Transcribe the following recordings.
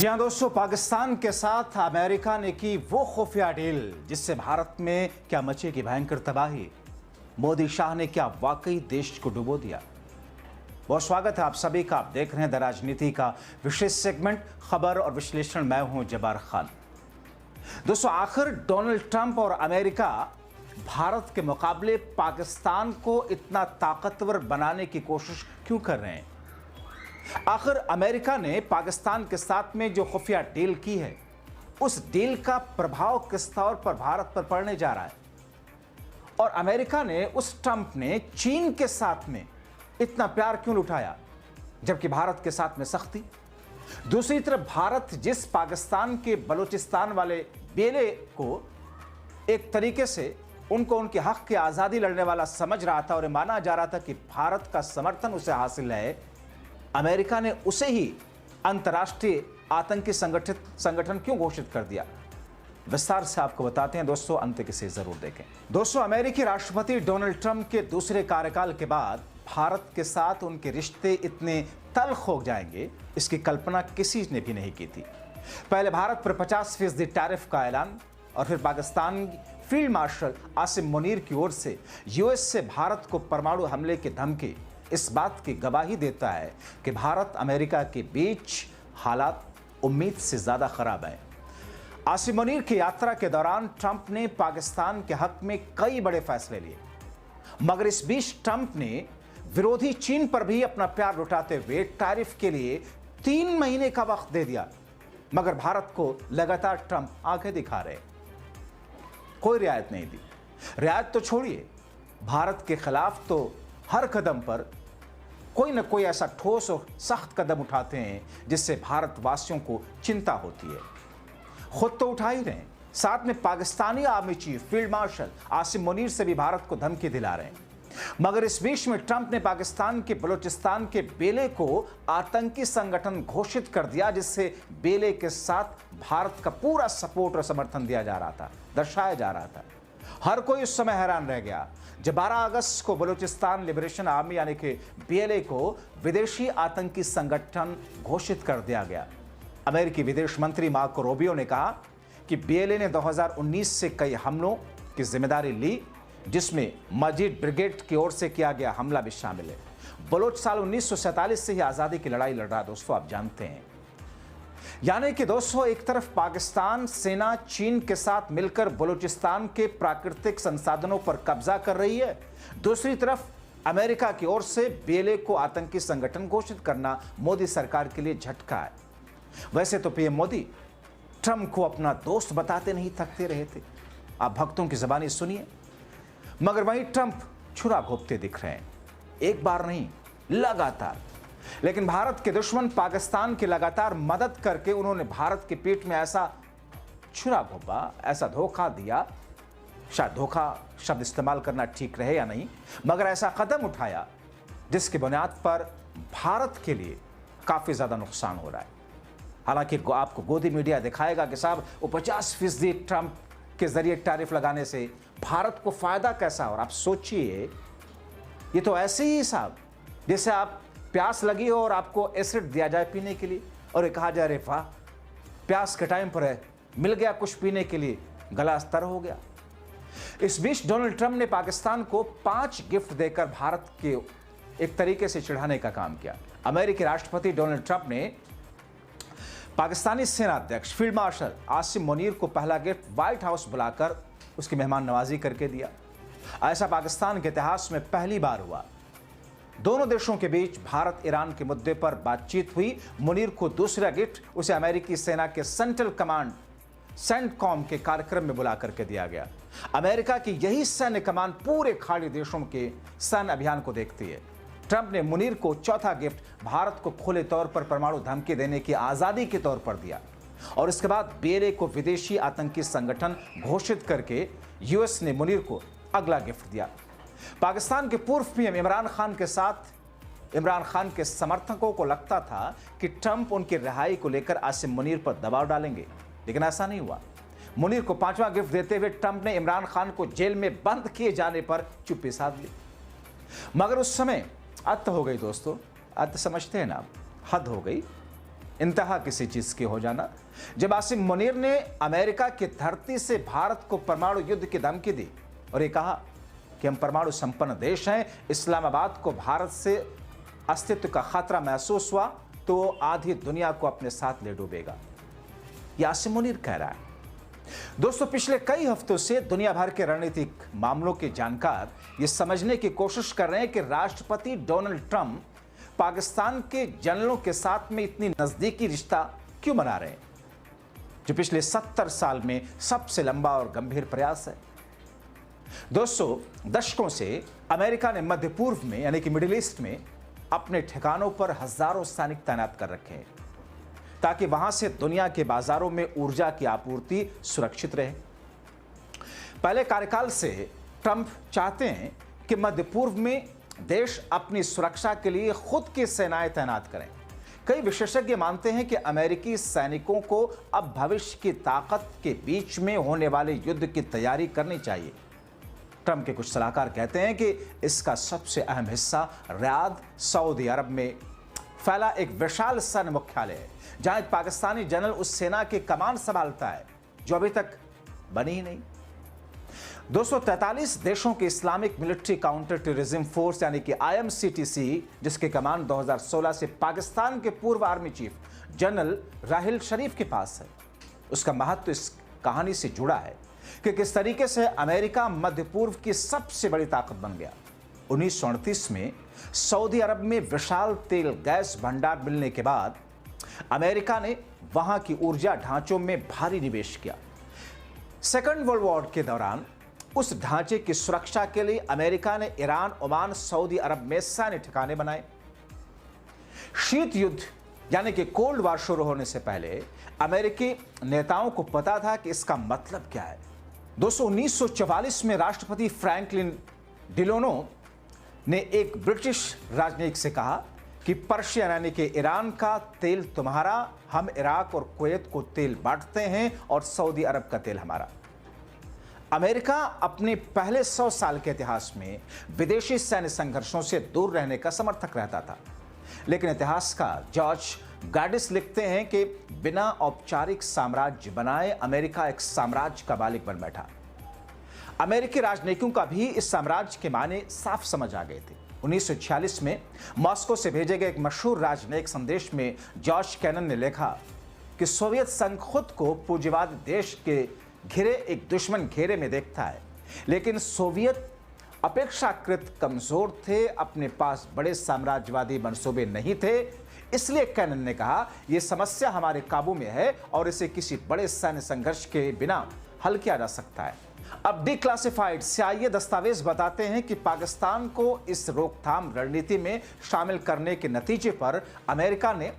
जी हाँ दोस्तों, पाकिस्तान के साथ अमेरिका ने की वो खुफिया डील जिससे भारत में क्या मचेगी भयंकर तबाही। मोदी शाह ने क्या वाकई देश को डुबो दिया। बहुत स्वागत है आप सभी का। आप देख रहे हैं द राजनीति का विशेष सेगमेंट खबर और विश्लेषण। मैं हूं जब्बार खान। दोस्तों, आखिर डोनाल्ड ट्रंप और अमेरिका भारत के मुकाबले पाकिस्तान को इतना ताकतवर बनाने की कोशिश क्यों कर रहे हैं? आखिर अमेरिका ने पाकिस्तान के साथ में जो खुफिया डील की है, उस डील का प्रभाव किस तौर पर भारत पर पड़ने जा रहा है? और अमेरिका ने, उस ट्रंप ने चीन के साथ में इतना प्यार क्यों लुटाया जबकि भारत के साथ में सख्ती? दूसरी तरफ भारत जिस पाकिस्तान के बलूचिस्तान वाले बेले को एक तरीके से उनको उनके हक की आज़ादी लड़ने वाला समझ रहा था और माना जा रहा था कि भारत का समर्थन उसे हासिल है, अमेरिका ने उसे ही अंतर्राष्ट्रीय आतंकी संगठन क्यों घोषित कर दिया? विस्तार से आपको बताते हैं दोस्तों, अंत तक इसे जरूर देखें। दोस्तों, अमेरिकी राष्ट्रपति डोनाल्ड ट्रंप के दूसरे कार्यकाल के बाद भारत के साथ उनके रिश्ते इतने तल्ख हो जाएंगे, इसकी कल्पना किसी ने भी नहीं की थी। पहले भारत पर 50% टैरिफ का ऐलान और फिर पाकिस्तान फील्ड मार्शल आसिम मुनीर की ओर से यूएस से भारत को परमाणु हमले की धमकी इस बात की गवाही देता है कि भारत अमेरिका के बीच हालात उम्मीद से ज्यादा खराब हैं। आसिम मुनीर की यात्रा के दौरान ट्रंप ने पाकिस्तान के हक में कई बड़े फैसले लिए, मगर इस बीच ट्रंप ने विरोधी चीन पर भी अपना प्यार लुटाते हुए टैरिफ के लिए 3 महीने का वक्त दे दिया। मगर भारत को लगातार ट्रंप आंखें दिखा रहे, कोई रियायत नहीं दी। रियायत तो छोड़िए, भारत के खिलाफ तो हर कदम पर कोई न कोई ऐसा ठोस और सख्त कदम उठाते हैं जिससे भारतवासियों को चिंता होती है। खुद तो उठा ही रहे हैं, साथ में Pakistani army chief field marshal Asim Munir से भी भारत को धमकी दिला रहे हैं। मगर इस बीच में ट्रंप ने पाकिस्तान के बलूचिस्तान के बेले को आतंकी संगठन घोषित कर दिया, जिससे बेले के साथ भारत का पूरा सपोर्ट और समर्थन दिया जा रहा था, दर्शाया जा रहा था। हर कोई उस समय हैरान रह गया जब 12 अगस्त को बलूचिस्तान लिबरेशन आर्मी यानी कि बीएलए को विदेशी आतंकी संगठन घोषित कर दिया गया। अमेरिकी विदेश मंत्री मार्को रूबियो ने कहा कि बीएलए ने 2019 से कई हमलों की जिम्मेदारी ली, जिसमें मजीद ब्रिगेड की ओर से किया गया हमला भी शामिल है। बलोच साल 1947 से ही आज़ादी की लड़ाई लड़ रहा, दोस्तों आप जानते हैं। यानी कि दोस्तों, एक तरफ पाकिस्तान सेना चीन के साथ मिलकर बलूचिस्तान के प्राकृतिक संसाधनों पर कब्जा कर रही है, दूसरी तरफ अमेरिका की ओर से बेले को आतंकी संगठन घोषित करना मोदी सरकार के लिए झटका है। वैसे तो पीएम मोदी ट्रंप को अपना दोस्त बताते नहीं थकते रहे थे, आप भक्तों की ज़बानी सुनिए। मगर वहीं ट्रंप छुरा घोंपते दिख रहे हैं, एक बार नहीं लगातार। लेकिन भारत के दुश्मन पाकिस्तान की लगातार मदद करके उन्होंने भारत की पीठ में ऐसा छुरा घोंपा, ऐसा धोखा दिया, शायद धोखा शब्द इस्तेमाल करना ठीक रहे या नहीं, मगर ऐसा कदम उठाया जिसकी बुनियाद पर भारत के लिए काफी ज्यादा नुकसान हो रहा है। हालांकि आपको गोदी मीडिया दिखाएगा कि साहब वो 50% ट्रंप के जरिए टैरिफ लगाने से भारत को फायदा कैसा, और आप सोचिए ये तो ऐसे ही साहब जैसे आप प्यास लगी हो और आपको एसिड दिया जाए पीने के लिए और ये कहा जाए अरे वाह प्यास के टाइम पर है, मिल गया कुछ पीने के लिए, गला अस्तर हो गया। इस बीच डोनाल्ड ट्रंप ने पाकिस्तान को 5 गिफ्ट देकर भारत के एक तरीके से चिढ़ाने का काम किया। अमेरिकी राष्ट्रपति डोनाल्ड ट्रंप ने पाकिस्तानी सेना अध्यक्ष फील्ड मार्शल आसिम मुनीर को पहला गिफ्ट व्हाइट हाउस बुलाकर उसकी मेहमान नवाजी करके दिया। ऐसा पाकिस्तान के इतिहास में पहली बार हुआ। दोनों देशों के बीच भारत ईरान के मुद्दे पर बातचीत हुई। मुनीर को दूसरा गिफ्ट उसे अमेरिकी सेना के सेंट्रल कमांड सेंटकॉम के कार्यक्रम में बुला करके दिया गया। अमेरिका की यही सैन्य कमान पूरे खाड़ी देशों के सैन्य अभियान को देखती है। ट्रंप ने मुनीर को चौथा गिफ्ट भारत को खुले तौर पर परमाणु धमकी देने की आजादी के तौर पर दिया और इसके बाद बेले को विदेशी आतंकी संगठन घोषित करके यूएस ने मुनीर को अगला गिफ्ट दिया। पाकिस्तान के पूर्व पीएम इमरान खान के साथ इमरान खान के समर्थकों को लगता था कि ट्रंप उनकी रिहाई को लेकर आसिम मुनीर पर दबाव डालेंगे, लेकिन ऐसा नहीं हुआ। मुनीर को 5वां गिफ्ट देते हुए ट्रंप ने इमरान खान को जेल में बंद किए जाने पर चुप्पी साध ली। मगर उस समय अत हो गई दोस्तों, अत समझते हैं ना, हद हो गई। इंतहा किसी चीज की हो जाना। जब आसिम मुनीर ने अमेरिका की धरती से भारत को परमाणु युद्ध की धमकी दी और ये कहा कि हम परमाणु संपन्न देश हैं, इस्लामाबाद को भारत से अस्तित्व का खतरा महसूस हुआ तो वो आधी दुनिया को अपने साथ ले डूबेगा, यह आसिम मुनीर कह रहा है। दोस्तों, पिछले कई हफ्तों से दुनिया भर के रणनीतिक मामलों के जानकार ये समझने की कोशिश कर रहे हैं कि राष्ट्रपति डोनाल्ड ट्रंप पाकिस्तान के जनरलों के साथ में इतनी नजदीकी रिश्ता क्यों बना रहे हैं, जो पिछले 70 साल में सबसे लंबा और गंभीर प्रयास है। दोस्तों, दशकों से अमेरिका ने मध्य पूर्व में यानी कि मिडिल ईस्ट में अपने ठिकानों पर हजारों सैनिक तैनात कर रखे हैं ताकि वहां से दुनिया के बाजारों में ऊर्जा की आपूर्ति सुरक्षित रहे। पहले कार्यकाल से ट्रंप चाहते हैं कि मध्य पूर्व में देश अपनी सुरक्षा के लिए खुद की सेनाएं तैनात करें। कई विशेषज्ञ मानते हैं कि अमेरिकी सैनिकों को अब भविष्य की ताकत के बीच में होने वाले युद्ध की तैयारी करनी चाहिए। ट्रंप के कुछ सलाहकार कहते हैं कि इसका सबसे अहम हिस्सा रियाद, सऊदी अरब में फैला एक विशाल सैन्य मुख्यालय है, जहां एक पाकिस्तानी जनरल उस सेना की कमान संभालता है जो अभी तक बनी ही नहीं। 243 देशों के Islamic military counter terrorism force यानी कि IMCTC, जिसके कमान 2016 से पाकिस्तान के पूर्व आर्मी चीफ जनरल राहिल शरीफ के पास है। उसका महत्व इस कहानी से जुड़ा है कि किस तरीके से अमेरिका मध्य पूर्व की सबसे बड़ी ताकत बन गया। 1938 में सऊदी अरब में विशाल तेल गैस भंडार मिलने के बाद अमेरिका ने वहां की ऊर्जा ढांचों में भारी निवेश किया। सेकेंड वर्ल्ड वॉर के दौरान उस ढांचे की सुरक्षा के लिए अमेरिका ने ईरान, ओमान, सऊदी अरब में सैन्य ठिकाने बनाए। शीत युद्ध यानी कि कोल्ड वार शुरू होने से पहले अमेरिकी नेताओं को पता था कि इसका मतलब क्या है। 1944 में राष्ट्रपति फ्रैंकलिन डिलानो ने एक ब्रिटिश राजनयिक से कहा कि पर्शिया यानी कि ईरान का तेल तुम्हारा, हम इराक और कुवैत को तेल बांटते हैं और सऊदी अरब का तेल हमारा। अमेरिका अपने पहले 100 साल के इतिहास में विदेशी सैन्य संघर्षों से दूर रहने का समर्थक रहता था, लेकिन इतिहासकार जॉर्ज गाडिस लिखते हैं कि बिना औपचारिक साम्राज्य बनाए अमेरिका एक साम्राज्य का मालिक बन बैठा। अमेरिकी राजनयिकों का भी इस साम्राज्य के माने साफ समझ आ गए थे। 1946 में मॉस्को से भेजे गए एक मशहूर राजनयिक संदेश में जॉर्ज कैनन ने लिखा कि सोवियत संघ खुद को पूंजीवादी देश के घिरे एक दुश्मन घेरे में देखता है, लेकिन सोवियत अपेक्षाकृत कमजोर थे, अपने पास बड़े साम्राज्यवादी मंसूबे नहीं थे। इसलिए कैनन ने कहा, यह समस्या हमारे काबू में है और इसे किसी बड़े सैन्य संघर्ष के बिना हल किया जा सकता है। अब डिक्लासिफाइड CIA दस्तावेज बताते हैं कि पाकिस्तान को इस रोकथाम रणनीति में शामिल करने के नतीजे पर अमेरिका ने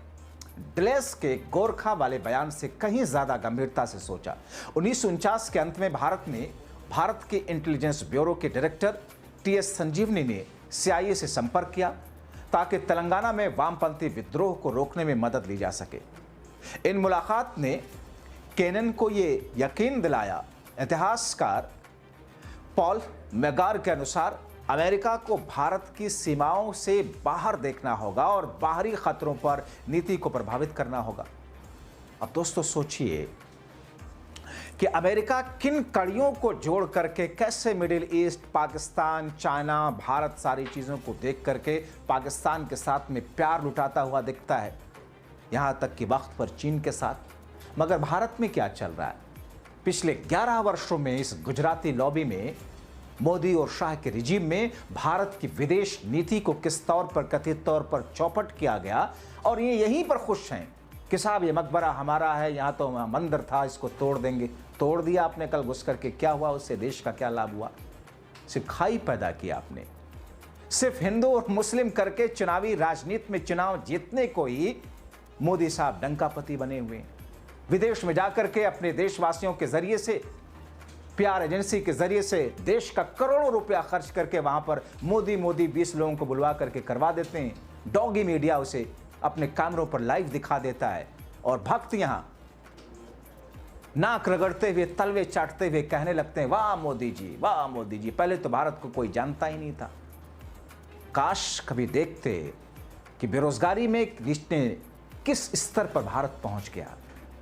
डलेस के गोरखा वाले बयान से कहीं ज्यादा गंभीरता से सोचा। 1949 के अंत में भारत के इंटेलिजेंस ब्यूरो के डायरेक्टर TS संजीवनी ने CIA से संपर्क किया ताकि तेलंगाना में वामपंथी विद्रोह को रोकने में मदद ली जा सके। इन मुलाकात ने कैनन को ये यकीन दिलाया। इतिहासकार पॉल मैगार के अनुसार अमेरिका को भारत की सीमाओं से बाहर देखना होगा और बाहरी खतरों पर नीति को प्रभावित करना होगा। अब दोस्तों सोचिए कि अमेरिका किन कड़ियों को जोड़ करके कैसे middle east, Pakistan, China, Bharat सारी चीज़ों को देख करके पाकिस्तान के साथ में प्यार लुटाता हुआ दिखता है, यहाँ तक कि वक्त पर चीन के साथ। मगर भारत में क्या चल रहा है? पिछले 11 वर्षों में इस गुजराती लॉबी में, मोदी और शाह के रिजीम में भारत की विदेश नीति को किस तौर पर, कथित तौर पर चौपट किया गया और ये यहीं पर खुश हैं कि साहब ये मकबरा हमारा है, यहाँ तो मंदिर था, इसको तोड़ देंगे। तोड़ दिया आपने कल घुस करके, क्या हुआ उससे? देश का क्या लाभ हुआ? सिर्फ खाई पैदा किया आपने। सिर्फ हिंदू और मुस्लिम करके चुनावी राजनीति में चुनाव जीतने को ही मोदी साहब डंकापति बने हुए हैं। विदेश में जाकर के अपने देशवासियों के जरिए से, PR एजेंसी के जरिए से देश का करोड़ों रुपया खर्च करके वहां पर मोदी 20 लोगों को बुलवा करके करवा देते हैं। डॉगी मीडिया उसे अपने कैमरों पर लाइव दिखा देता है और भक्त यहां नाक रगड़ते हुए, तलवे चाटते हुए कहने लगते हैं, वाह मोदी जी, वाह मोदी जी। पहले तो भारत को कोई जानता ही नहीं था। काश कभी देखते कि बेरोजगारी में जिसने किस स्तर पर भारत पहुंच गया,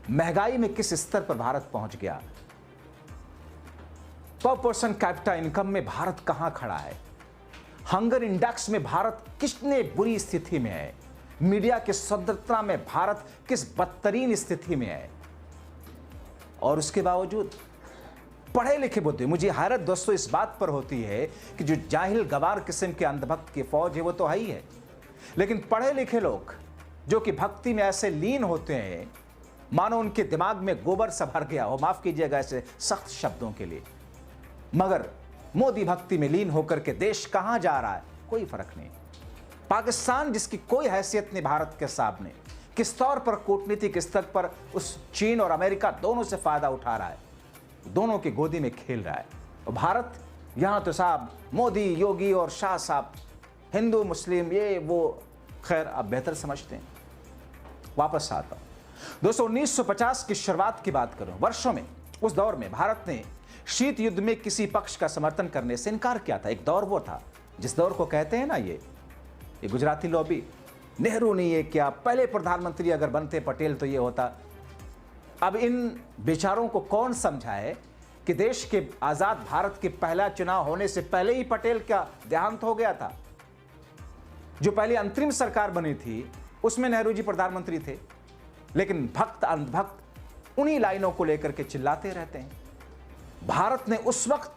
महंगाई में किस स्तर पर भारत पहुंच गया, पर पर्सन कैपिटा इनकम में भारत कहां खड़ा है, हंगर इंडेक्स में भारत कितने बुरी स्थिति में है, मीडिया की स्वतंत्रता में भारत किस बदतरीन स्थिति में है। और उसके बावजूद पढ़े लिखे बुद्धि, मुझे हैरत दोस्तों इस बात पर होती है कि जो जाहिल गवार किस्म के अंधभक्त की फौज है वो तो है ही है, लेकिन पढ़े लिखे लोग जो कि भक्ति में ऐसे लीन होते हैं मानो उनके दिमाग में गोबर सा भर गया हो, माफ कीजिएगा ऐसे सख्त शब्दों के लिए, मगर मोदी भक्ति में लीन होकर के देश कहां जा रहा है कोई फर्क नहीं। पाकिस्तान जिसकी कोई हैसियत नहीं भारत के सामने, किस तौर पर कूटनीतिक स्तर पर उस चीन और अमेरिका दोनों से फायदा उठा रहा है, दोनों की गोदी में खेल रहा है। और भारत यहां तो साहब मोदी, योगी और शाह साहब हिंदू मुस्लिम ये वो, खैर आप बेहतर समझते हैं। वापस आता हूं दोस्तों, 1950 की शुरुआत की बात करूं, वर्षों में उस दौर में भारत ने शीत युद्ध में किसी पक्ष का समर्थन करने से इनकार किया था। एक दौर वो था जिस दौर को कहते हैं ना ये गुजराती लॉबी, नेहरू ने ये किया, पहले प्रधानमंत्री अगर बनते पटेल तो ये होता। अब इन विचारों को कौन समझाए कि देश के आजाद भारत के पहला चुनाव होने से पहले ही पटेल का देहांत हो गया था। जो पहले अंतरिम सरकार बनी थी उसमें नेहरू जी प्रधानमंत्री थे, लेकिन भक्त अंधभक्त उन्हीं लाइनों को लेकर के चिल्लाते रहते हैं। भारत ने उस वक्त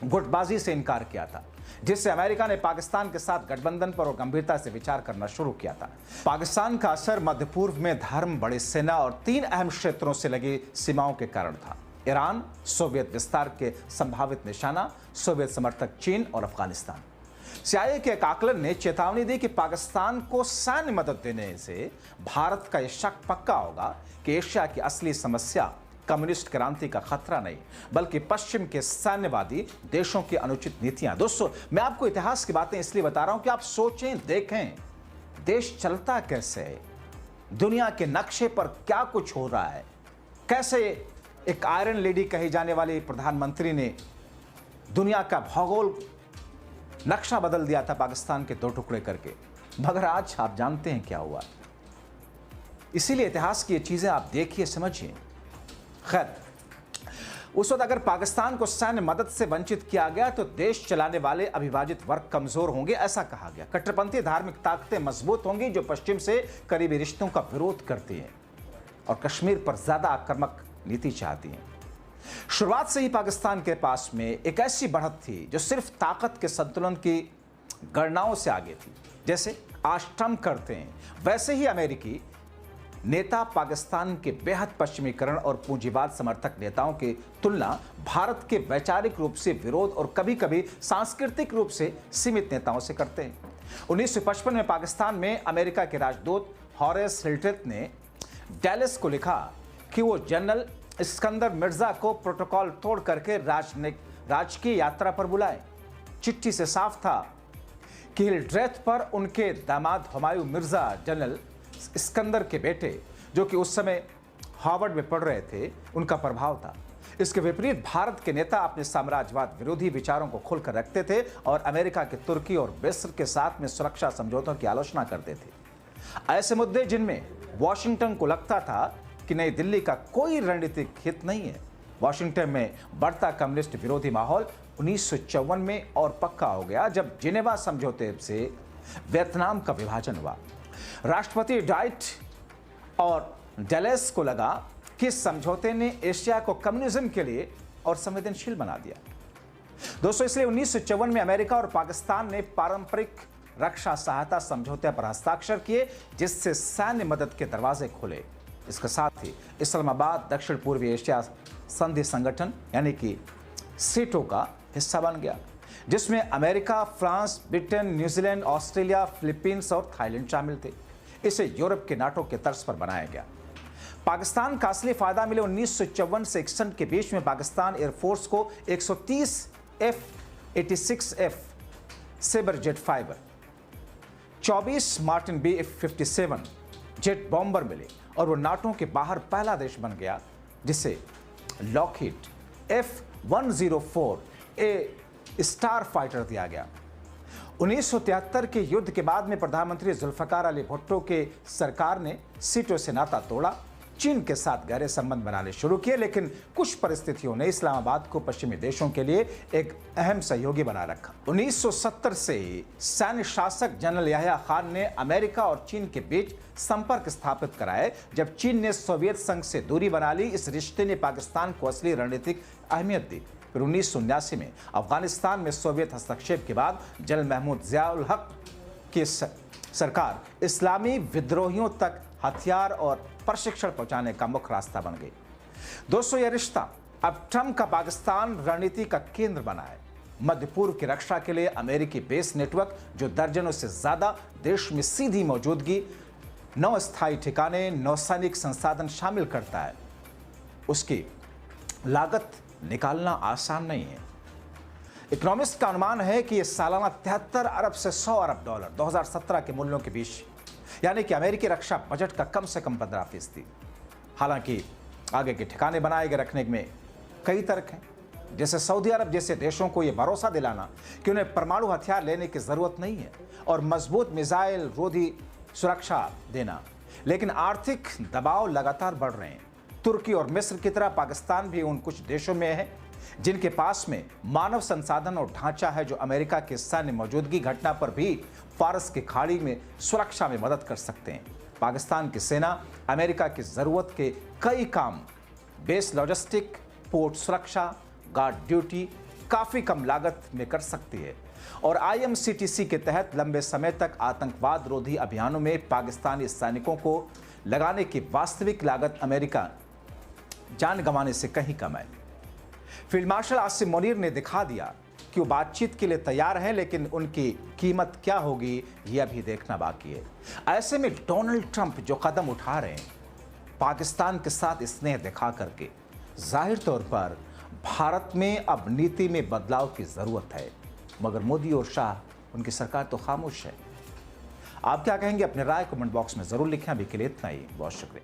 गुटबाजी से इनकार किया था, जिससे अमेरिका ने पाकिस्तान के साथ गठबंधन पर और गंभीरता से विचार करना शुरू किया था। पाकिस्तान का असर मध्य पूर्व में धर्म, बड़ी सेना और 3 अहम क्षेत्रों से लगी सीमाओं के कारण था। ईरान, सोवियत विस्तार के संभावित निशाना, सोवियत समर्थक चीन और अफगानिस्तान। CIA के एक आकलन ने चेतावनी दी कि पाकिस्तान को सैन्य मदद देने से भारत का यह शक पक्का होगा कि एशिया की असली समस्या कम्युनिस्ट क्रांति का खतरा नहीं, बल्कि पश्चिम के सैन्यवादी देशों की अनुचित नीतियां। दोस्तों, मैं आपको इतिहास की बातें इसलिए बता रहा हूं कि आप सोचें, देखें देश चलता कैसे है, दुनिया के नक्शे पर क्या कुछ हो रहा है, कैसे एक आयरन लेडी कही जाने वाली प्रधानमंत्री ने दुनिया का भूगोल नक्शा बदल दिया था पाकिस्तान के 2 टुकड़े करके। मगर आज आप जानते हैं क्या हुआ। इसीलिए इतिहास की ये चीजें आप देखिए, समझिए। खैर, उस वक्त अगर पाकिस्तान को सैन्य मदद से वंचित किया गया तो देश चलाने वाले अविभाजित वर्ग कमजोर होंगे, ऐसा कहा गया। कट्टरपंथी धार्मिक ताकतें मजबूत होंगी जो पश्चिम से करीबी रिश्तों का विरोध करती हैं और कश्मीर पर ज्यादा आक्रामक नीति चाहती हैं। शुरुआत से ही पाकिस्तान के पास में एक ऐसी बढ़त थी जो सिर्फ ताकत के संतुलन की गणनाओं से आगे थी। जैसे आज ट्रंप करते हैं, वैसे ही अमेरिकी नेता पाकिस्तान के बेहद पश्चिमीकरण और पूंजीवाद समर्थक नेताओं की तुलना भारत के वैचारिक रूप से विरोध और कभी-कभी सांस्कृतिक रूप से सीमित नेताओं से करते हैं। 1955 में पाकिस्तान में अमेरिका के राजदूत हॉरेस हिल्टेट ने डैलस को लिखा कि वो जनरल इस्कंदर मिर्जा को प्रोटोकॉल तोड़ करके राजकीय यात्रा पर बुलाए। चिट्ठी से साफ था कि हिल्ड्रेथ पर उनके दामाद हुमायूं मिर्जा जनरल इस्कंदर के बेटे, जो कि उस समय हार्वर्ड में पढ़ रहे थे, उनका प्रभाव था। इसके विपरीत भारत के नेता अपने साम्राज्यवाद विरोधी विचारों को खुलकर रखते थे और अमेरिका के तुर्की और मिस्र के साथ में सुरक्षा समझौतों की आलोचना करते थे। ऐसे मुद्दे जिनमें वॉशिंगटन को लगता था कि नई दिल्ली का कोई रणनीतिक हित नहीं है। वॉशिंगटन में बढ़ता कम्युनिस्ट विरोधी माहौल 1954 में और पक्का हो गया जब जिनेवा समझौते से वियतनाम का विभाजन हुआ। राष्ट्रपति डाइट और डैलेस को लगा कि इस समझौते ने एशिया को कम्युनिज्म के लिए और संवेदनशील बना दिया। दोस्तों, इसलिए 1954 में अमेरिका और पाकिस्तान ने पारंपरिक रक्षा सहायता समझौते पर हस्ताक्षर किए, जिससे सैन्य मदद के दरवाजे खुले। इसके साथ ही इस्लामाबाद दक्षिण पूर्वी एशिया संधि संगठन यानी कि सीटो का हिस्सा बन गया, जिसमें America, France, Britain, New Zealand, Australia, Philippines और थाईलैंड शामिल थे। इसे यूरोप के नाटो के तर्ज पर बनाया गया। पाकिस्तान का असली फायदा मिले 1954 से 61 के बीच में पाकिस्तान एयरफोर्स को 130 F-86F Sabre jet fighter, 24 Martin B-57 jet bomber मिले और वो नाटो के बाहर पहला देश बन गया जिसे लॉकहीड F-104A स्टार फाइटर दिया गया। 1973 के युद्ध के बाद में प्रधानमंत्री जुल्फकार अली भुट्टो के सरकार ने सीटों से नाता तोड़ा, चीन के साथ गहरे संबंध बनाने शुरू किए, लेकिन कुछ परिस्थितियों ने इस्लामाबाद को पश्चिमी देशों के लिए एक अहम सहयोगी बना रखा। 1970 से सैन्य शासक जनरल याह्या खान ने अमेरिका और चीन के बीच संपर्क स्थापित कराए। जब चीन ने सोवियत संघ से दूरी बना ली, इस रिश्ते ने पाकिस्तान को असली रणनीतिक अहमियत दी। फिर 1979 में अफगानिस्तान में सोवियत हस्तक्षेप के बाद जनरल महमूद जियाउल हक की सरकार इस्लामी विद्रोहियों तक हथियार और प्रशिक्षण पहुंचाने का मुख्य रास्ता बन गई। दोस्तों, यह रिश्ता अब ट्रंप का पाकिस्तान रणनीति का केंद्र बना है। मध्य पूर्व की रक्षा के लिए अमेरिकी बेस नेटवर्क, जो दर्जनों से ज्यादा देश में सीधी मौजूदगी, 9 स्थायी ठिकाने, नौसैनिक संसाधन शामिल करता है, उसकी लागत निकालना आसान नहीं है। इकोनॉमिस्ट का अनुमान है कि यह सालाना 73 अरब से 100 अरब डॉलर 2017 के मूल्यों के बीच, यानी कि अमेरिकी रक्षा बजट का कम से कम 15%। हालांकि आगे के ठिकाने बनाए गए रखने में कई तर्क हैं, जैसे सऊदी अरब जैसे देशों को यह भरोसा दिलाना कि उन्हें परमाणु हथियार लेने की जरूरत नहीं है और मजबूत मिसाइल रोधी सुरक्षा देना। लेकिन आर्थिक दबाव लगातार बढ़ रहे हैं। तुर्की और मिस्र की तरह पाकिस्तान भी उन कुछ देशों में है जिनके पास में मानव संसाधन और ढांचा है, जो अमेरिका की सैन्य मौजूदगी घटना पर भी फारस की खाड़ी में सुरक्षा में मदद कर सकते हैं। पाकिस्तान की सेना अमेरिका की जरूरत के कई काम, बेस लॉजिस्टिक, पोर्ट सुरक्षा, गार्ड ड्यूटी काफी कम लागत में कर सकती है और IMCTC के तहत लंबे समय तक आतंकवाद रोधी अभियानों में पाकिस्तानी सैनिकों को लगाने की वास्तविक लागत अमेरिका जान गंवाने से कहीं कम है। फील्ड मार्शल आसिम मुनीर ने दिखा दिया कि वो बातचीत के लिए तैयार हैं, लेकिन उनकी कीमत क्या होगी यह अभी देखना बाकी है। ऐसे में डोनाल्ड ट्रंप जो कदम उठा रहे हैं पाकिस्तान के साथ स्नेह दिखा करके, जाहिर तौर पर भारत में अब नीति में बदलाव की जरूरत है, मगर मोदी और शाह उनकी सरकार तो खामोश है। आप क्या कहेंगे? अपने राय कमेंट बॉक्स में जरूर लिखें। अभी के लिए इतना ही, बहुत शुक्रिया।